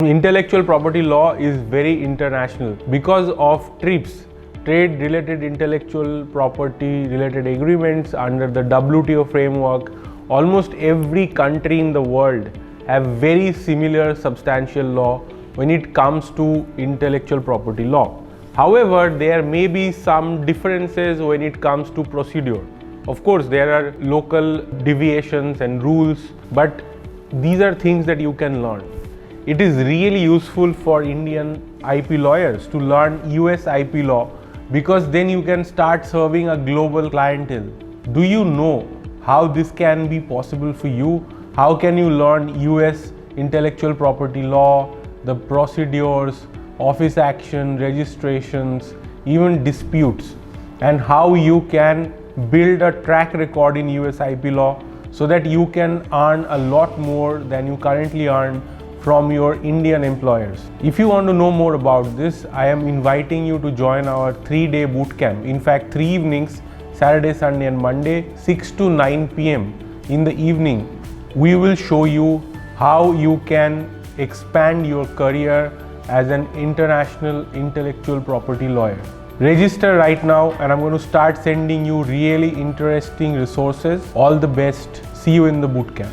Intellectual property law is very international because of TRIPS, trade related intellectual property related agreements under the WTO framework. Almost every country in the world have very similar substantial law when it comes to intellectual property law. However, there may be some differences when it comes to procedure. Of course, there are local deviations and rules, but these are things that you can learn. It is really useful for Indian IP lawyers to learn US IP law because then you can start serving a global clientele. Do you know how this can be possible for you? How can you learn US intellectual property law, the procedures, office action, registrations, even disputes, and how you can build a track record in US IP law so that you can earn a lot more than you currently earn from your Indian employers. If you want to know more about this, I am inviting you to join our 3-day bootcamp. In fact, 3 evenings, Saturday, Sunday and Monday, 6 to 9 p.m. in the evening, we will show you how you can expand your career as an international intellectual property lawyer. Register right now and I'm going to start sending you really interesting resources. All the best. See you in the bootcamp.